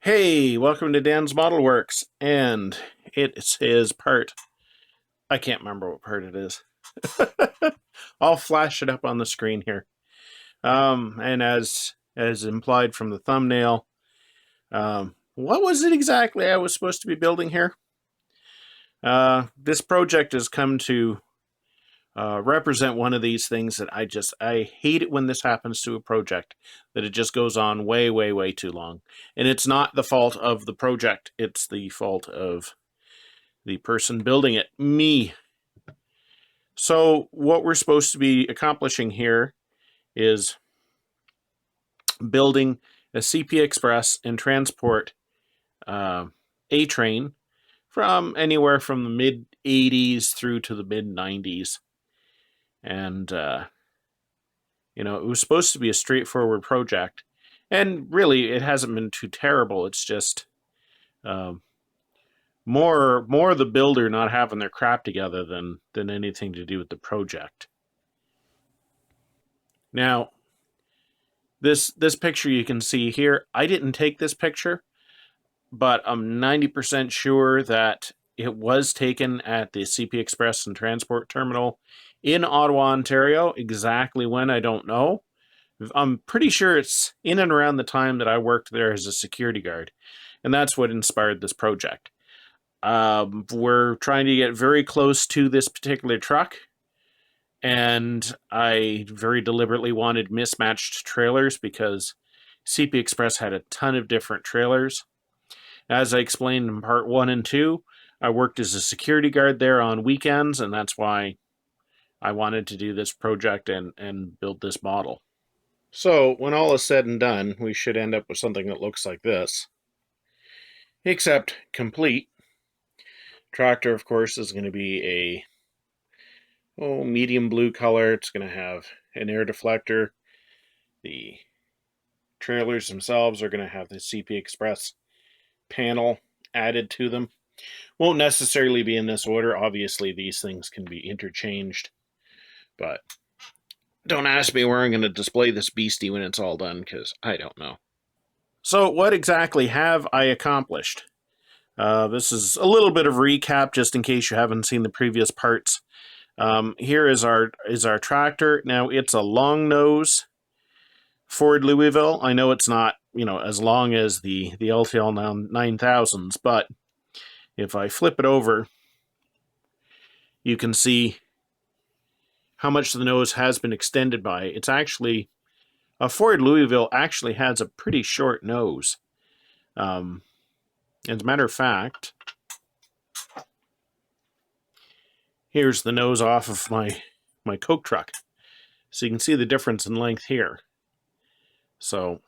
Hey, welcome to Dan's Model Works, and it is part. I can't remember what part it is. I'll flash it up on the screen here. And as implied from the thumbnail, what was it exactly I was supposed to be building here? This project has come to represent one of these things that I hate it when this happens to a project, that it just goes on way, way, way too long. And it's not the fault of the project, it's the fault of the person building it, me. So what we're supposed to be accomplishing here is building a CP Express and transport A train from anywhere from the mid 80s through to the mid 90s. And, it was supposed to be a straightforward project. And really, it hasn't been too terrible. It's just more the builder not having their crap together than anything to do with the project. Now, this picture you can see here, I didn't take this picture, but I'm 90% sure that it was taken at the CP Express and Transport Terminal in Ottawa, Ontario. Exactly when, I don't know. I'm pretty sure it's in and around the time that I worked there as a security guard, and that's what inspired this project. We're trying to get very close to this particular truck, and I very deliberately wanted mismatched trailers because CP Express had a ton of different trailers. As I explained in part 1 and 2, I worked as a security guard there on weekends, and that's why I wanted to do this project and build this model. So, when all is said and done, we should end up with something that looks like this. Except complete. Tractor, of course, is going to be a medium blue color. It's going to have an air deflector. The trailers themselves are going to have the CP Express panel added to them. Won't necessarily be in this order. Obviously, these things can be interchanged. But don't ask me where I'm going to display this beastie when it's all done, because I don't know. So what exactly have I accomplished? This is a little bit of recap, just in case you haven't seen the previous parts. Here is our tractor. Now, it's a long nose Ford Louisville. I know it's not, as long as the LTL 9000s, but if I flip it over, you can see how much the nose has been extended by. It's actually, a Ford Louisville actually has a pretty short nose. As a matter of fact, here's the nose off of my Coke truck. So you can see the difference in length here. So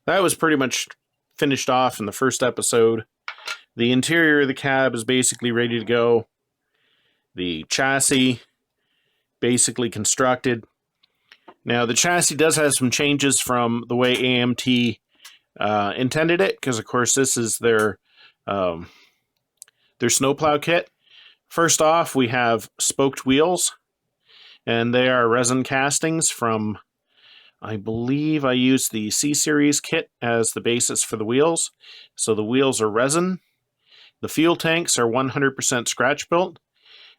that was pretty much finished off in the first episode. The interior of the cab is basically ready to go. The chassis basically constructed. Now, the chassis does have some changes from the way AMT intended it, because of course this is their snowplow kit. First off, we have spoked wheels, and they are resin castings from, I believe I used the C-Series kit as the basis for the wheels. So the wheels are resin. The fuel tanks are 100% scratch built,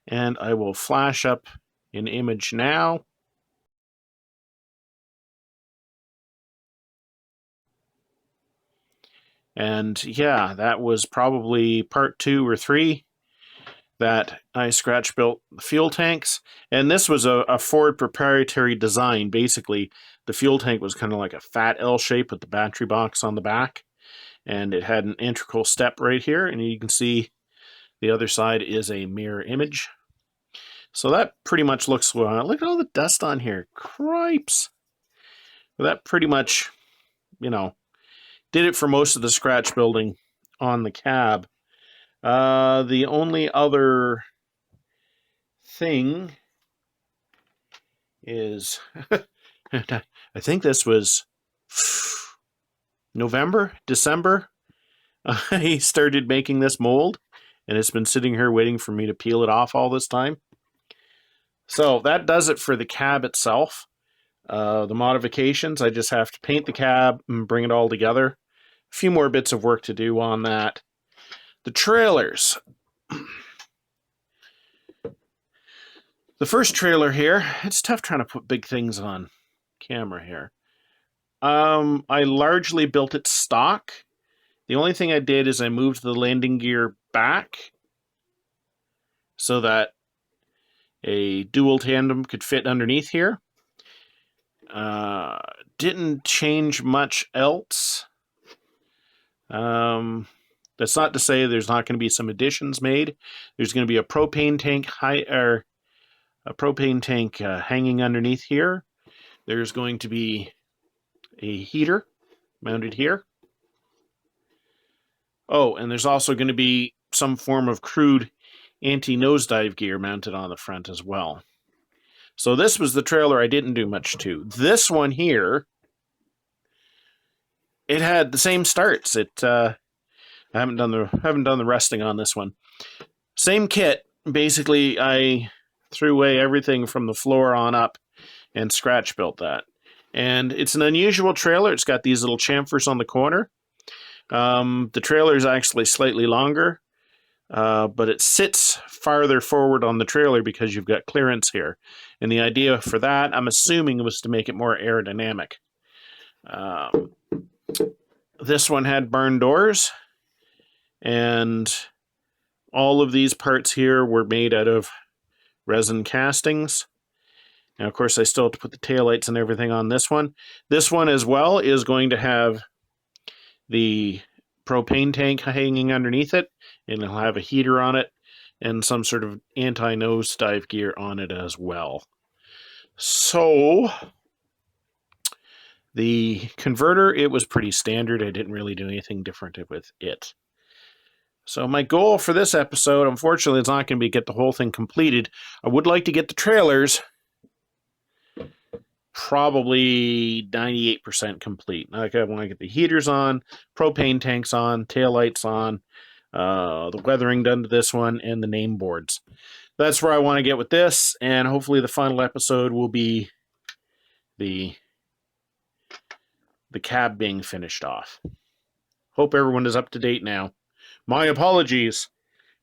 and I will flash up an image now. And yeah, that was probably part 2 or 3 that I scratch built the fuel tanks. And this was a Ford proprietary design. Basically, the fuel tank was kind of like a fat L shape with the battery box on the back. And it had an integral step right here. And you can see the other side is a mirror image. So that pretty much looks well. Look at all the dust on here. Cripes. Well, that pretty much, did it for most of the scratch building on the cab. The only other thing is, I think this was November, December, I started making this mold, and it's been sitting here waiting for me to peel it off all this time. So that does it for the cab itself. The modifications, I just have to paint the cab and bring it all together. A few more bits of work to do on that. The trailers. The first trailer here, it's tough trying to put big things on camera here. I largely built it stock. The only thing I did is I moved the landing gear back so that a dual tandem could fit underneath here. Didn't change much else. That's not to say there's not going to be some additions made. There's going to be a propane tank hanging underneath here. There's going to be a heater mounted here. Oh, and there's also going to be some form of crude anti-nosedive gear mounted on the front as well. So this was the trailer I didn't do much to. This one here, it had the same starts. I haven't done the resting on this one. Same kit. Basically, I threw away everything from the floor on up and scratch built that. And it's an unusual trailer. It's got these little chamfers on the corner. The trailer is actually slightly longer, but it sits farther forward on the trailer because you've got clearance here. And the idea for that, I'm assuming, was to make it more aerodynamic. This one had barn doors, and all of these parts here were made out of resin castings. Now, of course, I still have to put the taillights and everything on this one. This one as well is going to have the propane tank hanging underneath it, and it'll have a heater on it and some sort of anti-nosedive gear on it as well. So the converter, it was pretty standard. I didn't really do anything different with it. So my goal for this episode, unfortunately, it's not going to be get the whole thing completed. I would like to get the trailers probably 98% complete. Like, I want to get the heaters on, propane tanks on, taillights on, the weathering done to this one, and the name boards. That's where I want to get with this, and hopefully the final episode will be the cab being finished off. Hope everyone is up to date now. My apologies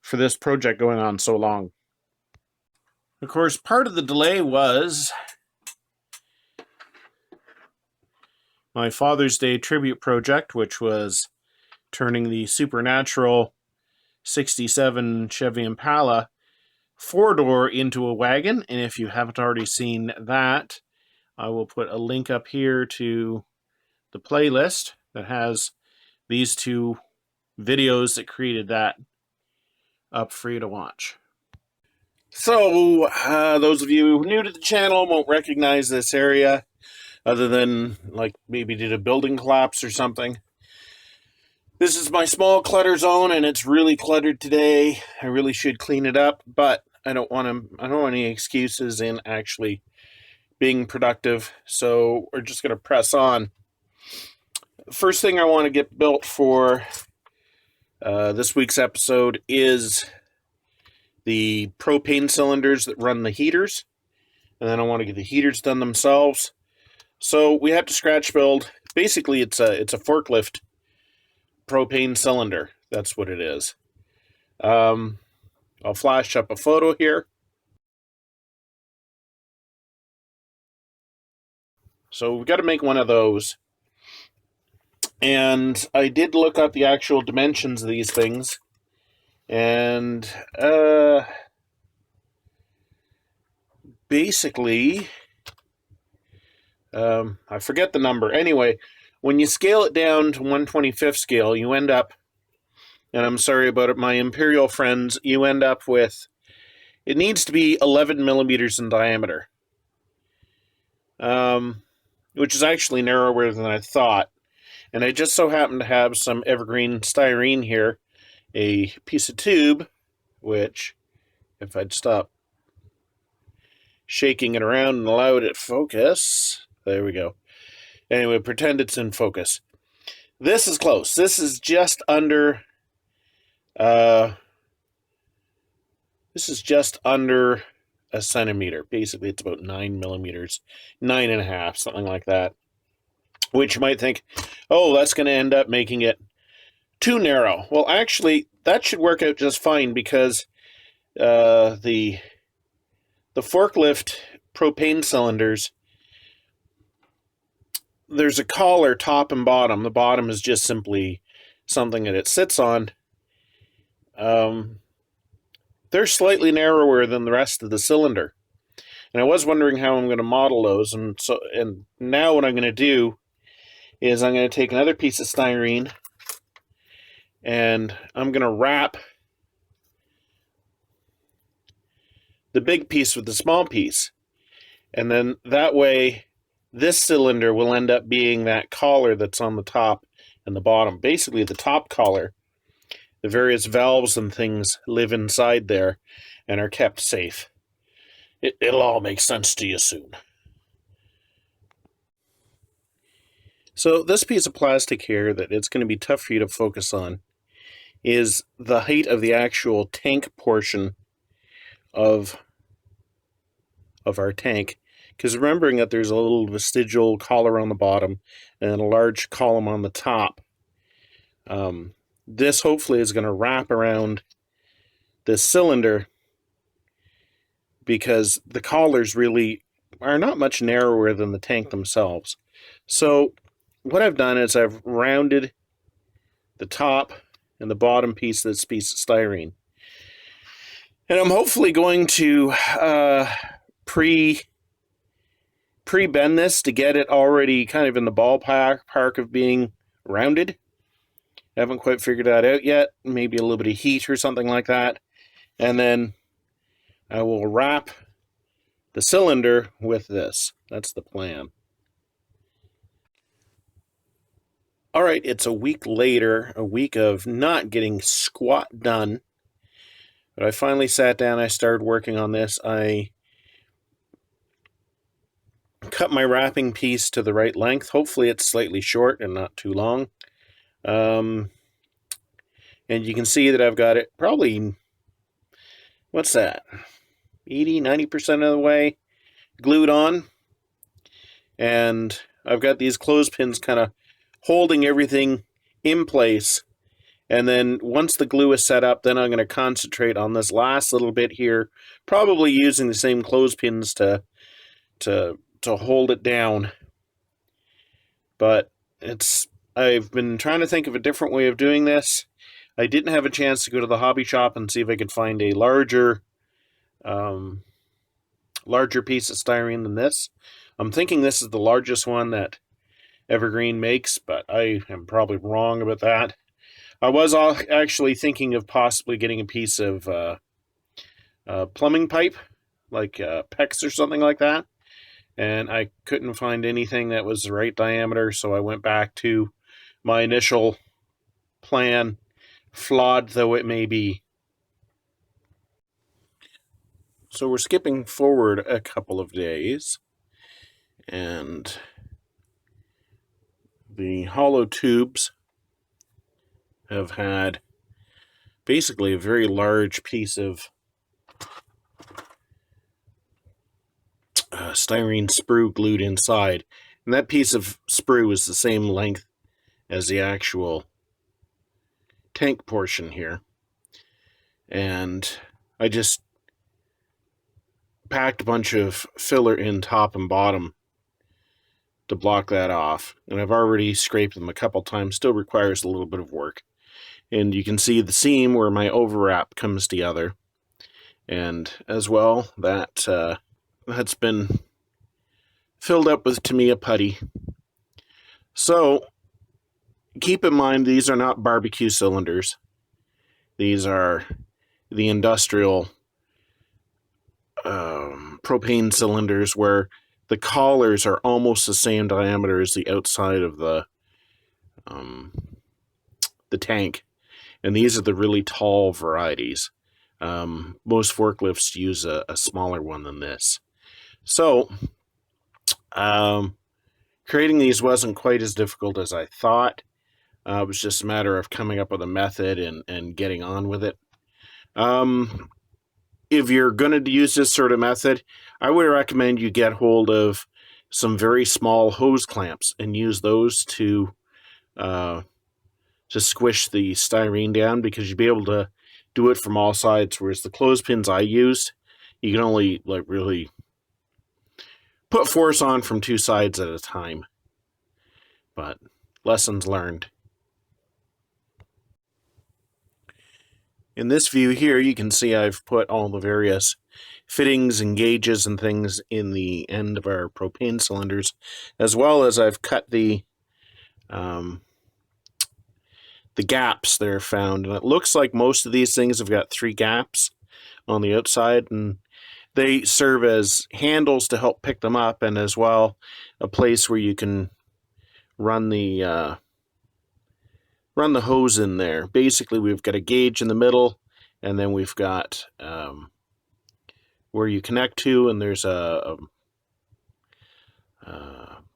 for this project going on so long. Of course, part of the delay was my Father's Day tribute project, which was turning the Supernatural 67 Chevy Impala 4-door into a wagon. And if you haven't already seen that, I will put a link up here to the playlist that has these two videos that created that up for you to watch. So, those of you new to the channel won't recognize this area, other than, like, maybe did a building collapse or something. This is my small clutter zone, and it's really cluttered today. I really should clean it up, but I don't want any excuses in actually being productive, so we're just going to press on. First thing I want to get built for this week's episode is the propane cylinders that run the heaters, and then I want to get the heaters done themselves. So we have to scratch build. Basically, it's a forklift propane cylinder. That's what it is. I'll flash up a photo here. So we've got to make one of those. And I did look up the actual dimensions of these things. And basically, I forget the number. Anyway, when you scale it down to 1/25th scale, you end up, and I'm sorry about it, my Imperial friends, you end up with, it needs to be 11 millimeters in diameter, which is actually narrower than I thought. And I just so happen to have some evergreen styrene here, a piece of tube, which, if I'd stop shaking it around and allow it to focus, there we go. Anyway, pretend it's in focus. This is close. This is just under, a centimeter. Basically, it's about 9 millimeters, 9.5, something like that. Which you might think, oh, that's going to end up making it too narrow. Well, actually, that should work out just fine because the forklift propane cylinders, there's a collar top and bottom. The bottom is just simply something that it sits on. They're slightly narrower than the rest of the cylinder. And I was wondering how I'm going to model those. And now what I'm going to do is I'm going to take another piece of styrene and I'm going to wrap the big piece with the small piece. And then that way, this cylinder will end up being that collar that's on the top and the bottom. Basically, the top collar. The various valves and things live inside there and are kept safe. It'll all make sense to you soon. So this piece of plastic here that it's going to be tough for you to focus on is the height of the actual tank portion of our tank. Because remembering that there's a little vestigial collar on the bottom and a large column on the top, this hopefully is going to wrap around this cylinder because the collars really are not much narrower than the tank themselves. So what I've done is I've rounded the top and the bottom piece of this piece of styrene. And I'm hopefully going to pre-bend this to get it already kind of in the ballpark of being rounded. I haven't quite figured that out yet. Maybe a little bit of heat or something like that. And then I will wrap the cylinder with this. That's the plan. All right, it's a week later, a week of not getting squat done. But I finally sat down, I started working on this. I cut my wrapping piece to the right length. Hopefully it's slightly short and not too long. And you can see that I've got it probably, what's that, 80, 90% of the way glued on. And I've got these clothespins kind of holding everything in place. And then once the glue is set up, then I'm going to concentrate on this last little bit here, probably using the same clothespins to hold it down. But I've been trying to think of a different way of doing this. I didn't have a chance to go to the hobby shop and see if I could find a larger piece of styrene than this. I'm thinking this is the largest one that Evergreen makes, but I am probably wrong about that. I was actually thinking of possibly getting a piece of plumbing pipe, like PEX or something like that, and I couldn't find anything that was the right diameter, so I went back to my initial plan, flawed though it may be. So we're skipping forward a couple of days, and the hollow tubes have had basically a very large piece of styrene sprue glued inside. And that piece of sprue is the same length as the actual tank portion here. And I just packed a bunch of filler in top and bottom to block that off. And I've already scraped them a couple times. Still requires a little bit of work. And you can see the seam where my overwrap comes together. And as well, that's been filled up with Tamiya putty. So keep in mind, these are not barbecue cylinders. These are the industrial propane cylinders where the collars are almost the same diameter as the outside of the tank. And these are the really tall varieties. Most forklifts use a smaller one than this. So, creating these wasn't quite as difficult as I thought. It was just a matter of coming up with a method and getting on with it. if you're going to use this sort of method, I would recommend you get hold of some very small hose clamps and use those to squish the styrene down, because you'd be able to do it from all sides. Whereas the clothespins I used, you can only like really put force on from two sides at a time. But lessons learned. In this view here, you can see I've put all the various fittings and gauges and things in the end of our propane cylinders, as well as I've cut the gaps that are found. And it looks like most of these things have got 3 gaps on the outside, and they serve as handles to help pick them up, and as well a place where you can run the hose in there. Basically, we've got a gauge in the middle, and then we've got where you connect to, and there's a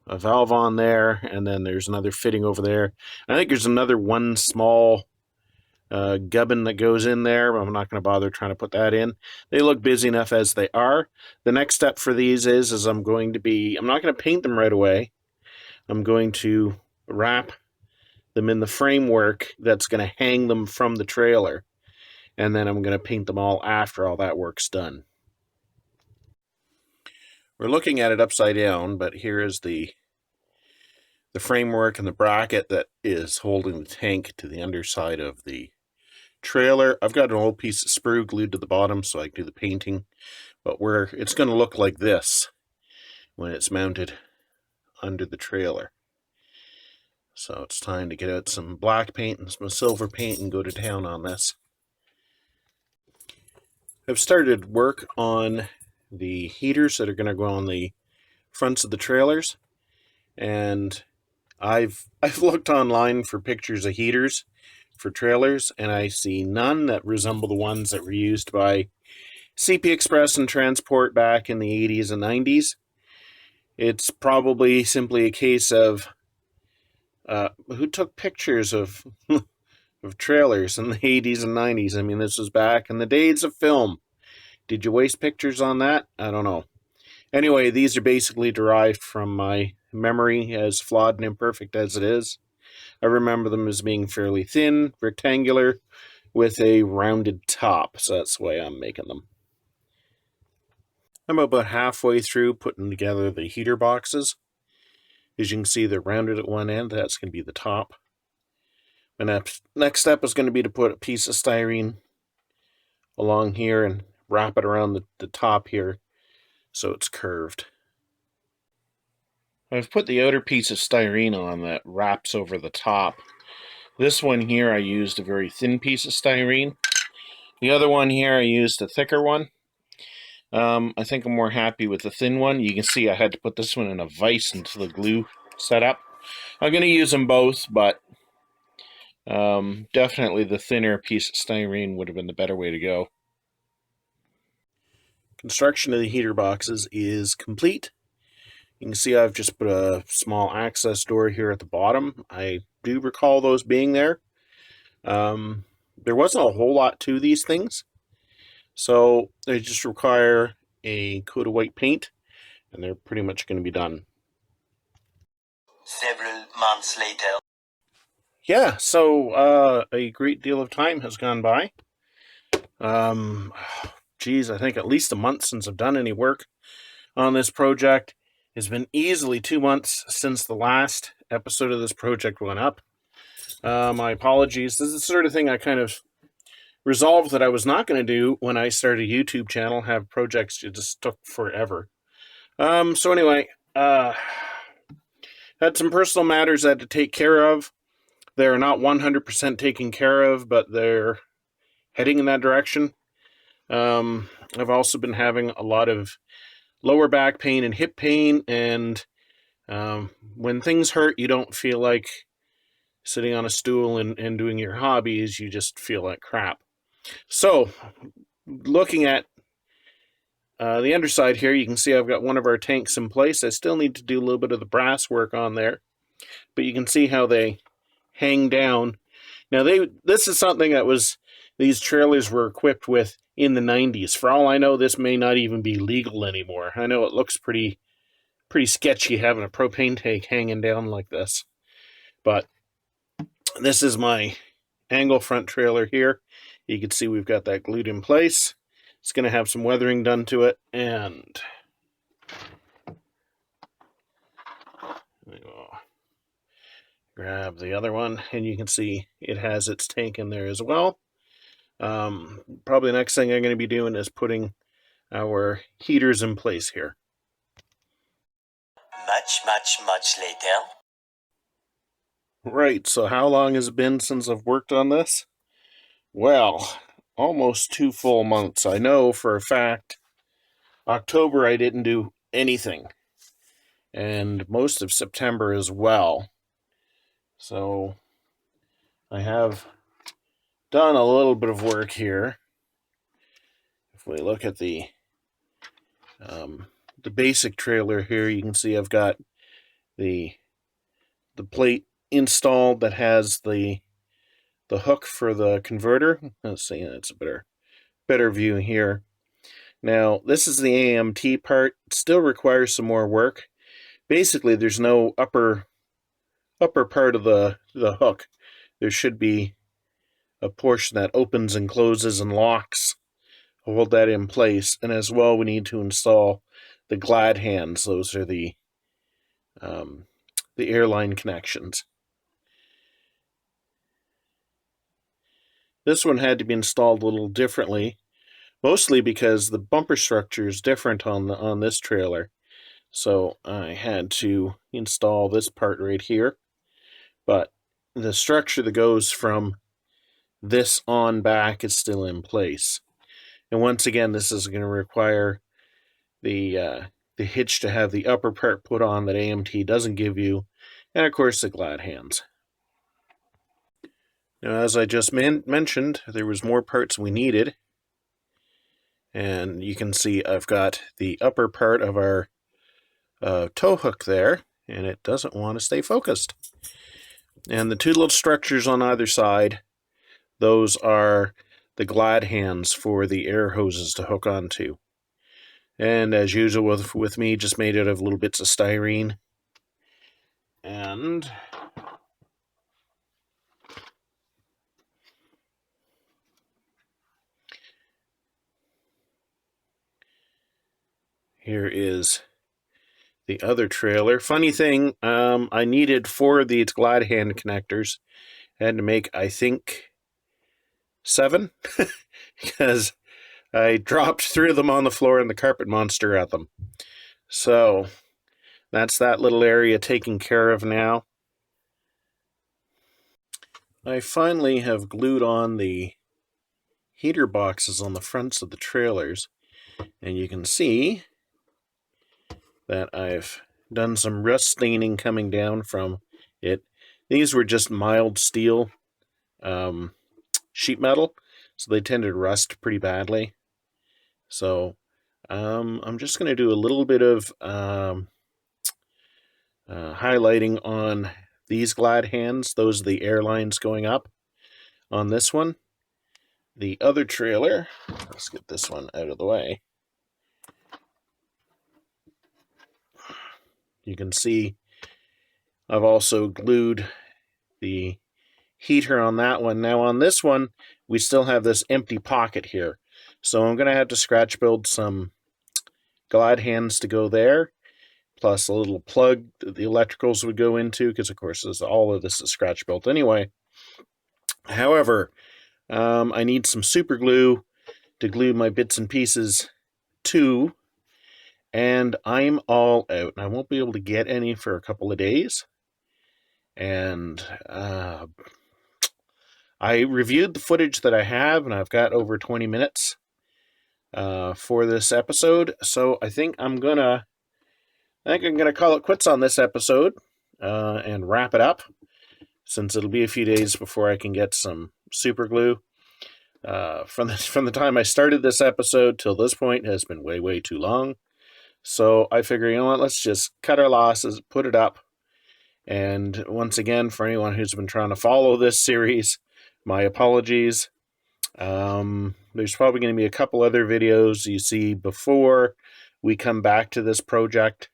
valve on there, and then there's another fitting over there. I think there's another one small gubbin that goes in there, but I'm not going to bother trying to put that in. They look busy enough as they are. The next step for these is I'm not going to paint them right away. I'm going to wrap them in the framework that's going to hang them from the trailer, and then I'm going to paint them all after all that work's done. We're looking at it upside down, but here is the framework and the bracket that is holding the tank to the underside of the trailer. I've got an old piece of sprue glued to the bottom so I can do the painting, but it's going to look like this when it's mounted under the trailer. So it's time to get out some black paint and some silver paint and go to town on this. I've started work on the heaters that are going to go on the fronts of the trailers, and I've looked online for pictures of heaters for trailers, and I see none that resemble the ones that were used by CP Express and Transport back in the 80s and 90s. It's probably simply a case of who took pictures of trailers in the 80s and 90s. I mean, this was back in the days of film. Did you waste pictures on that? I don't know. Anyway, these are basically derived from my memory, as flawed and imperfect as it is. I remember them as being fairly thin, rectangular, with a rounded top, so that's the way I'm making them. I'm about halfway through putting together the heater boxes. As you can see, they're rounded at one end. That's going to be the top. My next step is going to be to put a piece of styrene along here and wrap it around the top here so it's curved. I've put the outer piece of styrene on that wraps over the top. This one here, I used a very thin piece of styrene. The other one here, I used a thicker one. I think I'm more happy with the thin one. You can see I had to put this one in a vise until the glue set up. I'm going to use them both, but definitely the thinner piece of styrene would have been the better way to go. Construction of the heater boxes is complete. You can see I've just put a small access door here at the bottom. I do recall those being there. There wasn't a whole lot to these things, so they just require a coat of white paint, and they're pretty much going to be done. Several months later. Yeah, so a great deal of time has gone by. Geez, I think at least a month since I've done any work on this project. It's been easily 2 months since the last episode of this project went up. My apologies. This is the sort of thing I kind of resolved that I was not going to do when I started a YouTube channel, have projects that just took forever. So anyway, had some personal matters I had to take care of. They're not 100% taken care of, but they're heading in that direction. I've also been having a lot of lower back pain and hip pain, and when things hurt, you don't feel like sitting on a stool and doing your hobbies. You just feel like crap. So, looking at the underside here, you can see I've got one of our tanks in place. I still need to do a little bit of the brass work on there, but you can see how they hang down. Now, this is something that these trailers were equipped with in the 90s. For all I know, this may not even be legal anymore. I know it looks pretty sketchy having a propane tank hanging down like this. But this is my angle front trailer here. You can see we've got that glued in place. It's going to have some weathering done to it, and grab the other one, and you can see it has its tank in there as well. Probably the next thing I'm going to be doing is putting our heaters in place here. Much later. Right, so how long has it been since I've worked on this? Well, almost 2 full months. I know for a fact October I didn't do anything, and most of September as well. So I have done a little bit of work here. If we look at the basic trailer here, you can see I've got the plate installed that has the hook for the converter. Let's see, that's a better view here. Now, this is the AMT part. It still requires some more work. Basically, there's no upper part of the hook. There should be a portion that opens and closes and locks. Hold that in place. And as well, we need to install the glad hands. Those are the airline connections. This one had to be installed a little differently, mostly because the bumper structure is different on this trailer. So I had to install this part right here. But the structure that goes from this on back is still in place. And once again, this is going to require the hitch to have the upper part put on that AMT doesn't give you, and of course the glad hands. Now, as I just mentioned, there was more parts we needed, and you can see I've got the upper part of our tow hook there, and it doesn't want to stay focused. And the two little structures on either side, those are the glad hands for the air hoses to hook onto. And as usual with me, just made out of little bits of styrene. And here is the other trailer. Funny thing, I needed 4 of these glad hand connectors. I had to make, I think, 7, because I dropped 3 of them on the floor and the carpet monster at them. So that's that little area taken care of now. I finally have glued on the heater boxes on the fronts of the trailers, and you can see that I've done some rust staining coming down from it. These were just mild steel sheet metal, so they tended to rust pretty badly. So I'm just going to do a little bit of highlighting on these glad hands. Those are the airlines going up on this one. The other trailer, let's get this one out of the way. You can see I've also glued the heater on that one. Now on this one, we still have this empty pocket here. So I'm going to have to scratch build some glad hands to go there, plus a little plug that the electricals would go into, because of course all of this is scratch built anyway. However, I need some super glue to glue my bits and pieces to, and I'm all out. I won't be able to get any for a couple of days. And I reviewed the footage that I have, and I've got over 20 minutes for this episode. So I think I'm gonna call it quits on this episode and wrap it up, since it'll be a few days before I can get some super glue. From the time I started this episode till this point has been way too long. So I figure, you know what, let's just cut our losses, put it up. And once again, for anyone who's been trying to follow this series, my apologies. There's probably going to be a couple other videos you see before we come back to this project.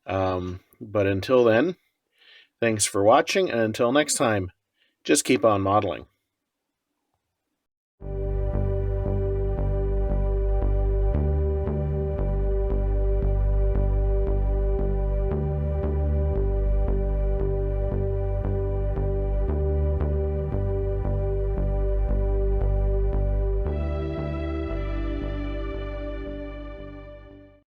But until then, thanks for watching, and until next time, just keep on modeling.